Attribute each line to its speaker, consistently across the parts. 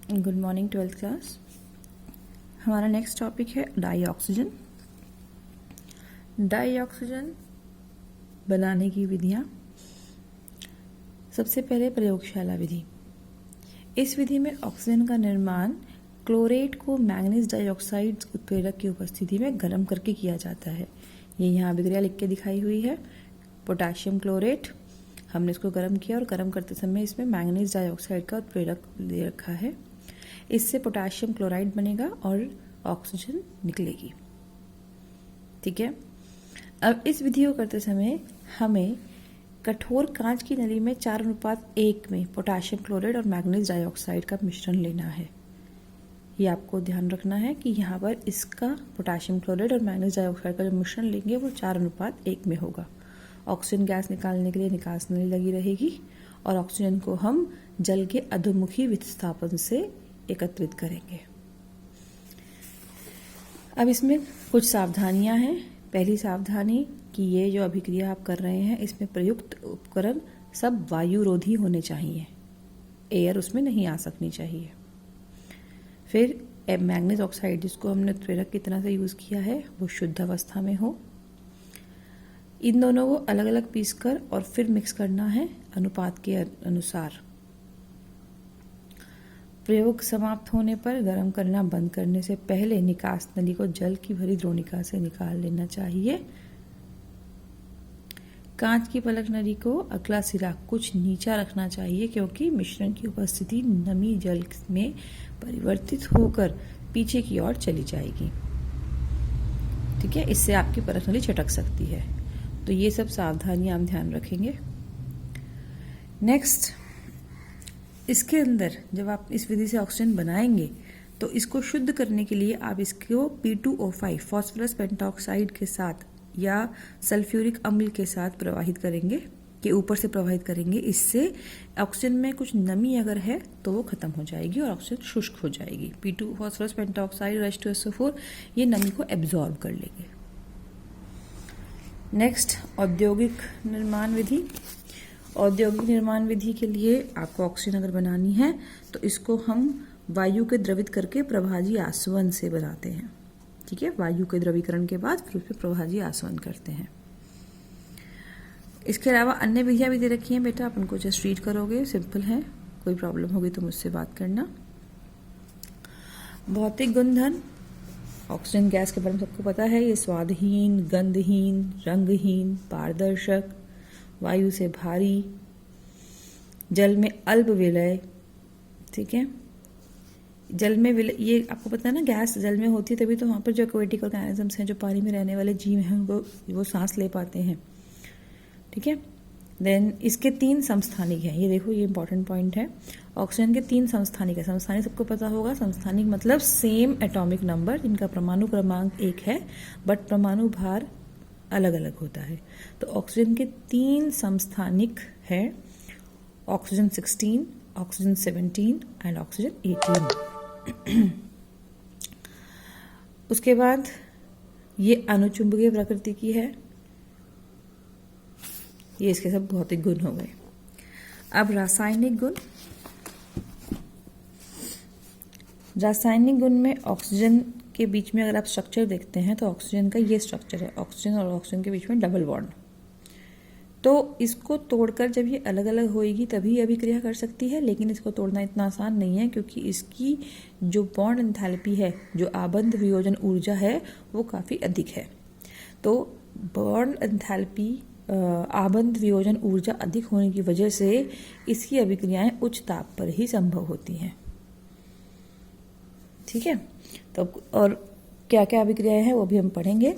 Speaker 1: Good morning 12th class. हमारा next topic है die oxygen. Die oxygen बनाने की विधियां। सबसे पहले प्रयोगशाला विधि। इस विधि में ऑक्सीजन का निर्माण क्लोरेट को मैंगनीज डाइऑक्साइड उत्प्रेरक की उपस्थिति में गर्म करके किया जाता है। ये यहाँ अभिक्रिया लिख के दिखाई हुई है। पोटाशियम क्लोरेट, हमने इसको गर्म किया और गर्म करते समय इसमें मैंगनीज डाइऑक्साइड का उत्प्रेरक दे रखा है। इससे पोटाशियम क्लोराइड बनेगा और ऑक्सीजन निकलेगी। ठीक है। अब इस विधि को करते समय हमें कठोर कांच की नली में 4:1 में पोटाशियम क्लोराइड और मैंगनीज डाइऑक्साइड का मिश्रण लेना है। ये आपको ध्यान रखना है कि यहाँ पर इसका पोटाशियम क्लोराइड और मैंगनीज डाइऑक्साइड का जो मिश्रण लेंगे वो 4:1 में होगा। ऑक्सीजन गैस निकालने के लिए निकास नली लगी रहेगी और ऑक्सीजन को हम जल के अधोमुखी विस्थापन से एकत्रित करेंगे। अब इसमें कुछ सावधानियां हैं। पहली सावधानी कि ये जो अभिक्रिया आप कर रहे हैं इसमें प्रयुक्त उपकरण सब वायुरोधी होने चाहिए, एयर उसमें नहीं आ सकनी चाहिए। फिर मैंगनीज ऑक्साइड जिसको हमने उत्प्रेरक की तरह से यूज किया है वो शुद्ध अवस्था में हो। इन दोनों को अलग अलग पीसकर और फिर मिक्स करना है अनुपात के अनुसार। प्रयोग समाप्त होने पर गर्म करना बंद करने से पहले निकास नली को जल की भरी द्रोणिका से निकाल लेना चाहिए। कांच की पलक नली को अगला सिरा कुछ नीचा रखना चाहिए क्योंकि मिश्रण की उपस्थिति नमी जल में परिवर्तित होकर पीछे की ओर चली जाएगी। ठीक है, इससे आपकी पलक नली छटक सकती है। तो ये सब सावधानियां हम ध्यान रखेंगे। नेक्स्ट, इसके अंदर जब आप इस विधि से ऑक्सीजन बनाएंगे तो इसको शुद्ध करने के लिए आप इसको P2O5 फॉस्फोरस पेंटॉक्साइड के साथ या सल्फ्यूरिक अम्ल के साथ प्रवाहित करेंगे, के ऊपर से प्रवाहित करेंगे। इससे ऑक्सीजन में कुछ नमी अगर है तो वो खत्म हो जाएगी और ऑक्सीजन शुष्क हो जाएगी। P2 फॉस्फोरस पेंटॉक्साइड और H2SO4 ये नमी को एब्जॉर्ब कर लेंगे। नेक्स्ट, औद्योगिक निर्माण विधि। औद्योगिक निर्माण विधि के लिए आपको ऑक्सीजन अगर बनानी है तो इसको हम वायु के द्रवित करके प्रभाजी आसवन से बनाते हैं। ठीक है, वायु के द्रवीकरण के बाद फिर उसमें प्रभाजी आसवन करते हैं। इसके अलावा अन्य विधियां भी दे रखी हैं बेटा, आप उनको जस्ट रीड करोगे, सिंपल है। कोई प्रॉब्लम होगी तो मुझसे बात करना। भौतिक गुणधर्म। ऑक्सीजन गैस के बारे में सबको पता है, ये स्वादहीन, गंधहीन, रंगहीन, पारदर्शक, वायु से भारी, जल में अल्प विलय। ठीक है, जल में विलय, ये आपको पता है ना, गैस जल में होती है तभी तो वहां पर जो एक्वेटिक ऑर्गेनिजम्स हैं, जो पानी में रहने वाले जीव हैं, वो सांस ले पाते हैं। ठीक है। देन इसके 3 समस्थानिक हैं। ये देखो, ये इंपॉर्टेंट पॉइंट है। ऑक्सीजन के 3 समस्थानिक है। समस्थानिक सबको पता होगा। समस्थानिक मतलब सेम एटॉमिक नंबर जिनका परमाणु क्रमांक 1 है बट परमाणु भार अलग अलग होता है। तो ऑक्सीजन के 3 समस्थानिक है, ऑक्सीजन 16, ऑक्सीजन 17 एंड ऑक्सीजन 18। उसके बाद ये अनुचुंबकीय प्रकृति की है। ये इसके सब भौतिक गुण हो गए। अब रासायनिक गुण। रासायनिक गुण में ऑक्सीजन के बीच में अगर आप स्ट्रक्चर देखते हैं तो ऑक्सीजन का ये स्ट्रक्चर है। ऑक्सीजन और ऑक्सीजन के बीच में डबल बॉन्ड। तो इसको तोड़कर जब ये अलग अलग होएगी तभी अभिक्रिया कर सकती है, लेकिन इसको तोड़ना इतना आसान नहीं है क्योंकि इसकी जो बॉन्ड एंथैल्पी है, जो आबंध वियोजन ऊर्जा है, वो काफी अधिक है। तो बॉन्ड एंथैल्पी, आबंध वियोजन ऊर्जा अधिक होने की वजह से इसकी अभिक्रियाएं उच्च ताप पर ही संभव होती हैं। ठीक है। तो और क्या क्या अभिक्रियाएं हैं वो भी हम पढ़ेंगे।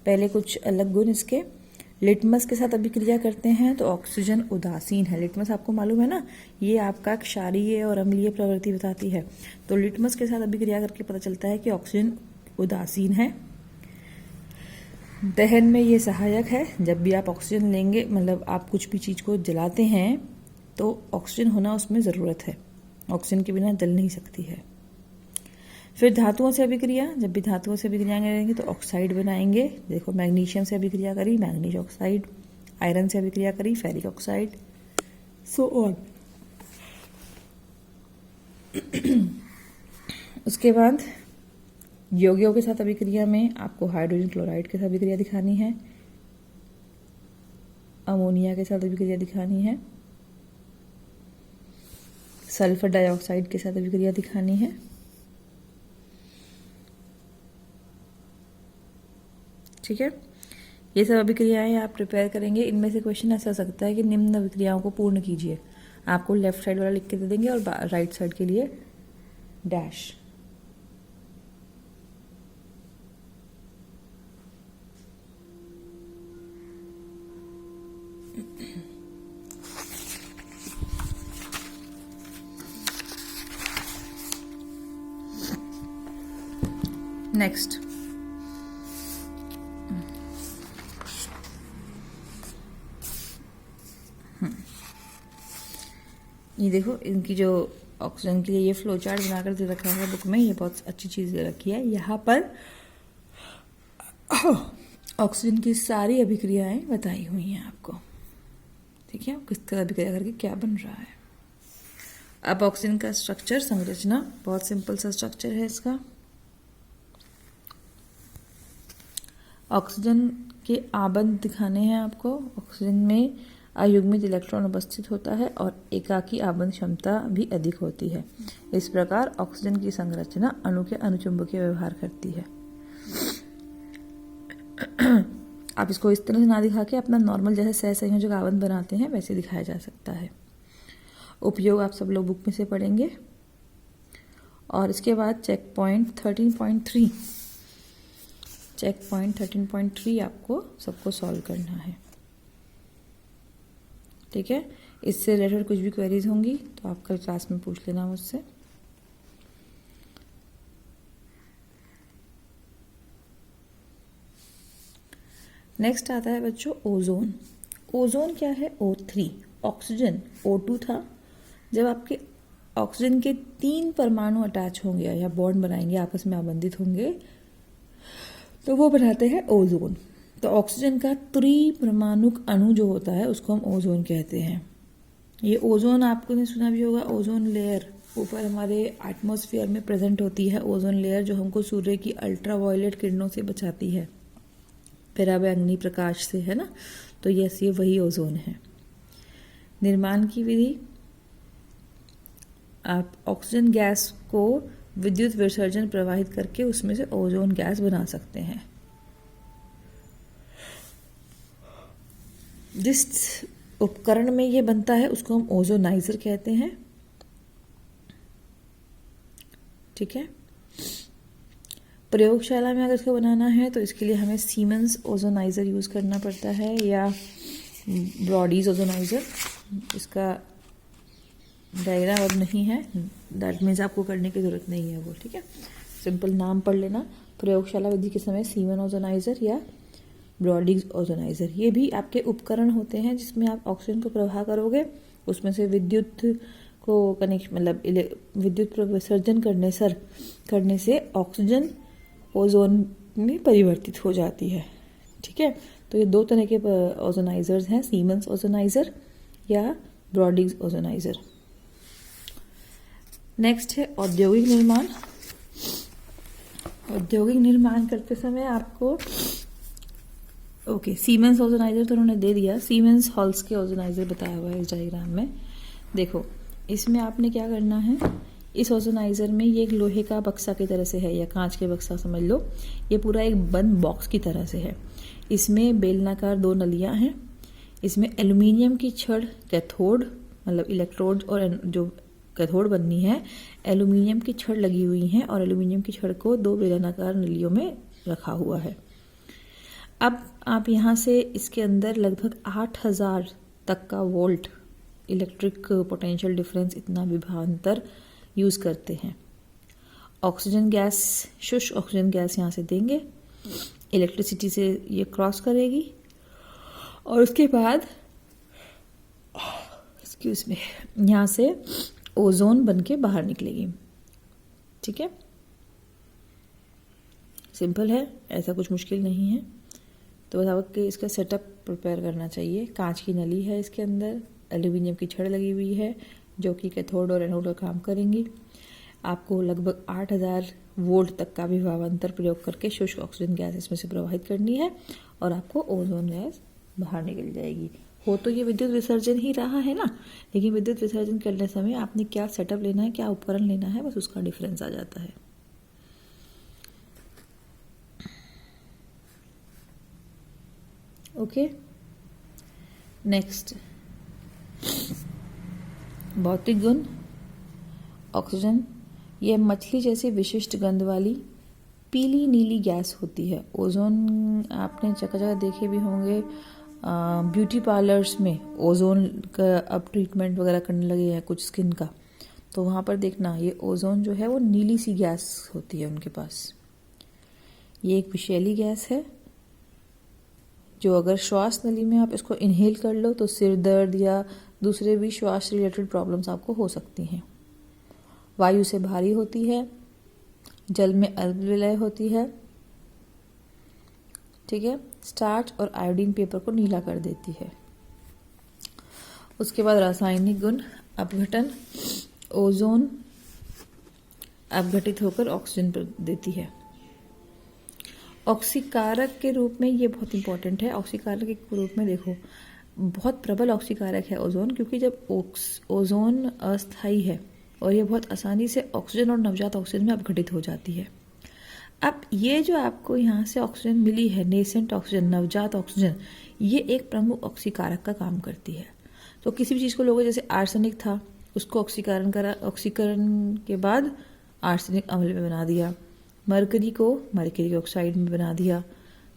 Speaker 1: पहले कुछ अलग गुण इसके। लिटमस के साथ अभिक्रिया करते हैं तो ऑक्सीजन उदासीन है। लिटमस आपको मालूम है ना, ये आपका क्षारीय और अम्लीय प्रवृत्ति बताती है। तो लिटमस के साथ अभिक्रिया करके पता चलता है कि ऑक्सीजन उदासीन है। दहन में ये सहायक है। जब भी आप ऑक्सीजन लेंगे, मतलब आप कुछ भी चीज को जलाते हैं तो ऑक्सीजन होना उसमें जरूरत है। ऑक्सीजन के बिना जल नहीं सकती है। फिर धातुओं से अभिक्रिया। जब भी धातुओं से अभिक्रिया करेंगे तो ऑक्साइड बनाएंगे। देखो, मैग्नीशियम से अभिक्रिया करी, मैग्नीज ऑक्साइड। आयरन से अभिक्रिया करी, फेरिक ऑक्साइड, सो ऑन। उसके बाद यौगिकों के साथ अभिक्रिया में आपको हाइड्रोजन क्लोराइड के साथ अभिक्रिया दिखानी है, अमोनिया के साथ अभिक्रिया दिखानी है, सल्फर डाइऑक्साइड के साथ अभिक्रिया दिखानी है, ठीक है। ये सब अभिक्रियाएं आप प्रिपेयर करेंगे। इनमें से क्वेश्चन ऐसा आ सकता है कि निम्न अभिक्रियाओं को पूर्ण कीजिए। आपको लेफ्ट साइड वाला लिख के दे देंगे और राइट साइड के लिए डैश। नेक्स्ट, ये देखो इनकी जो ऑक्सीजन के लिए ये फ्लो चार्ट बनाकर दे रखा है बुक में, ये बहुत अच्छी चीज़ दे रखी है। यहाँ पर ऑक्सीजन की सारी अभिक्रियाएं बताई हुई हैं आपको, ठीक है, किस तरह अभिक्रिया करके क्या बन रहा है। अब ऑक्सीजन का स्ट्रक्चर, संरचना, बहुत सिंपल सा स्ट्रक्चर है इसका। ऑक्सीजन के आबंध दिखाने हैं आपको। ऑक्सीजन में अयुग्मित इलेक्ट्रॉन उपस्थित होता है और एकाकी आबंध क्षमता भी अधिक होती है। इस प्रकार ऑक्सीजन की संरचना अणु के अनुचुंबकीय व्यवहार करती है। आप इसको इस तरह से ना दिखा के अपना नॉर्मल जैसे सहसंयोजक आबंध बनाते हैं वैसे दिखाया जा सकता है। उपयोग आप सब लोग बुक में से पढ़ेंगे। और इसके बाद चेक पॉइंट 13.3, चेक पॉइंट 13.3 आपको सबको सॉल्व करना है, ठीक है। इससे रिलेटेड कुछ भी क्वेरीज होंगी तो आप कल क्लास में पूछ लेना मुझसे। नेक्स्ट आता है बच्चों ओजोन। ओजोन क्या है? O3। ऑक्सीजन O2 था। जब आपके ऑक्सीजन के 3 परमाणु अटैच होंगे या बॉन्ड बनाएंगे, आपस में आबंधित होंगे, तो वो बनाते हैं ओजोन। तो ऑक्सीजन का त्रिपरमाणुक अणु जो होता है उसको हम ओजोन कहते हैं। ये ओजोन आपको ने सुना भी होगा, ओजोन लेयर ऊपर हमारे एटमॉस्फेयर में प्रेजेंट होती है। ओजोन लेयर जो हमको सूर्य की अल्ट्रावायलेट किरणों से बचाती है, पराबैंगनी प्रकाश से, है ना। तो यस, ये वही ओजोन है। निर्माण की विधि, आप ऑक्सीजन गैस को विद्युत विसर्जन प्रवाहित करके उसमें से ओजोन गैस बना सकते हैं। जिस उपकरण में ये बनता है उसको हम ओजोनाइजर कहते हैं, ठीक है। प्रयोगशाला में अगर इसको बनाना है तो इसके लिए हमें सीमेंस ओजोनाइजर यूज करना पड़ता है या ब्रॉडीज ओजोनाइजर। इसका डायग्राम अब नहीं है, दैट मीन्स आपको करने की जरूरत नहीं है वो, ठीक है। सिंपल नाम पढ़ लेना। प्रयोगशाला विधि के समय सीमेन ओजोनाइजर या ब्रॉडीज ओजोनाइजर, ये भी आपके उपकरण होते हैं जिसमें आप ऑक्सीजन को प्रवाह करोगे, उसमें से विद्युत को कनेक्ट मतलब विद्युत विसर्जन करने से ऑक्सीजन ओजोन में परिवर्तित हो जाती है, ठीक है। तो ये 2 तरह के ओजोनाइजर्स हैं, सीमेंस ओजोनाइजर या ब्रॉडीज ओजोनाइजर। नेक्स्ट है औद्योगिक निर्माण। औद्योगिक निर्माण करते समय आपको सीमेंस ओजोनाइजर तो उन्होंने दे दिया, सीमेंस हॉल्स के ओजोनाइजर बताया हुआ है इस डायग्राम में। देखो इसमें आपने क्या करना है, इस ओजोनाइजर में ये एक लोहे का बक्सा की तरह से है या कांच के बक्सा समझ लो, ये पूरा एक बंद बॉक्स की तरह से है। इसमें बेलनाकार 2 नलियां हैं। इसमें एल्यूमिनियम की छड़ कैथोड मतलब इलेक्ट्रोड और जो कैथोड बननी है, एल्यूमिनियम की छड़ लगी हुई है और एल्यूमिनियम की छड़ को 2 बेलनाकार नलियों में रखा हुआ है। अब आप यहाँ से इसके अंदर लगभग 8000 तक का वोल्ट इलेक्ट्रिक पोटेंशियल डिफरेंस, इतना विभवांतर यूज करते हैं। ऑक्सीजन गैस, शुष्क ऑक्सीजन गैस यहाँ से देंगे, इलेक्ट्रिसिटी से ये क्रॉस करेगी और उसके बाद एक्सक्यूज मी यहाँ से ओजोन बन के बाहर निकलेगी, ठीक है। सिंपल है, ऐसा कुछ मुश्किल नहीं है। तो बस आपको इसका सेटअप प्रिपेयर करना चाहिए। कांच की नली है, इसके अंदर एल्यूमिनियम की छड़ लगी हुई है जो कि कैथोड और एनोड का काम करेंगी। आपको लगभग 8000 वोल्ट तक का भी भावांतर प्रयोग करके शुष्क ऑक्सीजन गैस इसमें से प्रवाहित करनी है और आपको ओजोन गैस बाहर निकल जाएगी। हो तो ये विद्युत विसर्जन ही रहा है ना, लेकिन विद्युत विसर्जन करने समय आपने क्या सेटअप लेना है, क्या उपकरण लेना है, बस उसका डिफरेंस आ जाता है। ओके, नेक्स्ट भौतिक गुण। ऑक्सीजन यह मछली जैसी विशिष्ट गंध वाली पीली नीली गैस होती है। ओजोन आपने जगह जगह देखे भी होंगे, ब्यूटी पार्लर्स में ओजोन का अब ट्रीटमेंट वगैरह करने लगे हैं कुछ स्किन का, तो वहाँ पर देखना ये ओजोन जो है वो नीली सी गैस होती है उनके पास। ये एक विषैली गैस है जो अगर श्वास नली में आप इसको इनहेल कर लो तो सिर दर्द या दूसरे भी श्वास रिलेटेड प्रॉब्लम्स आपको हो सकती हैं। वायु से भारी होती है, जल में अल्प विलय होती है, ठीक है। स्टार्च और आयोडीन पेपर को नीला कर देती है। उसके बाद रासायनिक गुण। अपघटन, ओजोन अपघटित होकर ऑक्सीजन देती है। ऑक्सीकारक के रूप में ये बहुत इंपॉर्टेंट है। ऑक्सीकारक के रूप में देखो बहुत प्रबल ऑक्सीकारक है ओजोन, क्योंकि जब ओजोन अस्थायी है और ये बहुत आसानी से ऑक्सीजन और नवजात ऑक्सीजन में अपघटित हो जाती है। अब ये जो आपको यहाँ से ऑक्सीजन मिली है, नेसेंट ऑक्सीजन, नवजात ऑक्सीजन, ये एक प्रमुख ऑक्सीकारक का काम करती है। तो किसी भी चीज़ को लोगे, जैसे आर्सेनिक था, उसको ऑक्सीकरण के बाद आर्सेनिक अम्ल में बना दिया, मरकरी को मरकरी ऑक्साइड में बना दिया,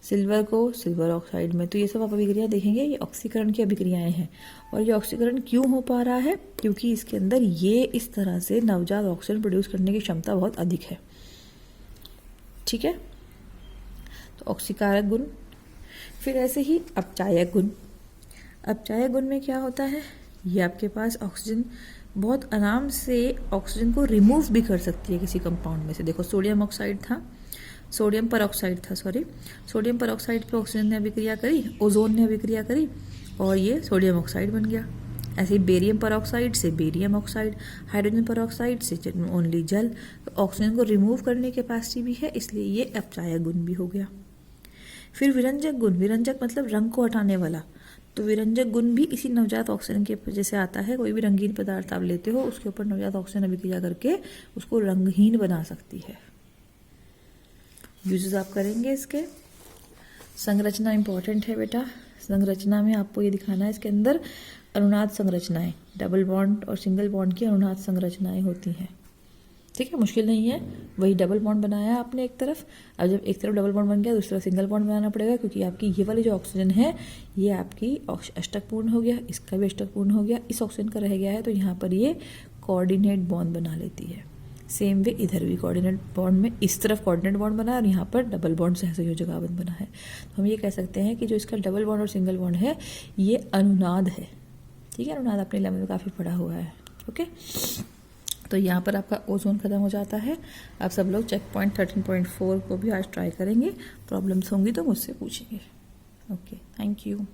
Speaker 1: सिल्वर को सिल्वर ऑक्साइड में। तो ये सब आप अभिक्रिया देखेंगे, ये ऑक्सीकरण की अभिक्रियाएं हैं। और ये ऑक्सीकरण क्यों हो पा रहा है? क्योंकि इसके अंदर ये इस तरह से नवजात ऑक्सीजन प्रोड्यूस करने की क्षमता बहुत अधिक है, ठीक है। तो ऑक्सीकारक गुण। फिर ऐसे ही अपचायक गुण। अपचायक गुण में क्या होता है? ये आपके पास ऑक्सीजन बहुत आराम से ऑक्सीजन को रिमूव भी कर सकती है किसी कंपाउंड में से। देखो सोडियम पर ऑक्साइड था, सोडियम पर ऑक्साइड पे ऑक्सीजन ने अभिक्रिया करी, ओजोन ने अभिक्रिया करी और ये सोडियम ऑक्साइड बन गया। ऐसे ही बेरियम पर ऑक्साइड से बेरियम ऑक्साइड, हाइड्रोजन पर ऑक्साइड से ओनली जल। तो ऑक्सीजन को रिमूव करने की कैपेसिटी भी है, इसलिए ये अपचायक गुण भी हो गया। फिर विरंजक गुण। विरंजक मतलब रंग को हटाने वाला। तो विरंजक गुण भी इसी नवजात ऑक्सीजन के जैसे आता है। कोई भी रंगीन पदार्थ आप लेते हो, उसके ऊपर नवजात ऑक्सीजन अभिक्रिया करके उसको रंगहीन बना सकती है। यूजेस आप करेंगे इसके। संरचना इंपॉर्टेंट है बेटा। संरचना में आपको ये दिखाना है, इसके अंदर अनुनाद संरचनाएं, डबल बॉन्ड और सिंगल बॉन्ड की अनुनाद संरचनाएं होती हैं, ठीक है। मुश्किल नहीं है, वही डबल बॉन्ड बनाया आपने एक तरफ। अब जब एक तरफ डबल बॉन्ड बन गया, दूसरी तरफ सिंगल बॉन्ड बनाना पड़ेगा, क्योंकि आपकी ये वाली जो ऑक्सीजन है ये आपकी अष्टक पूर्ण हो गया, इसका भी अष्टक पूर्ण हो गया, इस ऑक्सीजन का रह गया है, तो यहाँ पर ये कोऑर्डिनेट बॉन्ड बना लेती है। सेम वे इधर भी कोऑर्डिनेट बॉन्ड में इस तरफ कोऑर्डिनेट बॉन्ड बना है और यहाँ पर डबल बॉन्ड सहसंयोजक आबंध बना है। तो हम ये कह सकते हैं कि जो इसका डबल बॉन्ड और सिंगल बॉन्ड है ये अनुनाद है, ठीक है। अनुनाद अपने लेवल में काफ़ी पढ़ा हुआ है, ओके। तो यहाँ पर आपका ओजोन खत्म हो जाता है। आप सब लोग चेक पॉइंट 13.4 को भी आज ट्राई करेंगे। प्रॉब्लम्स होंगी तो मुझसे पूछेंगे, ओके। Thank you.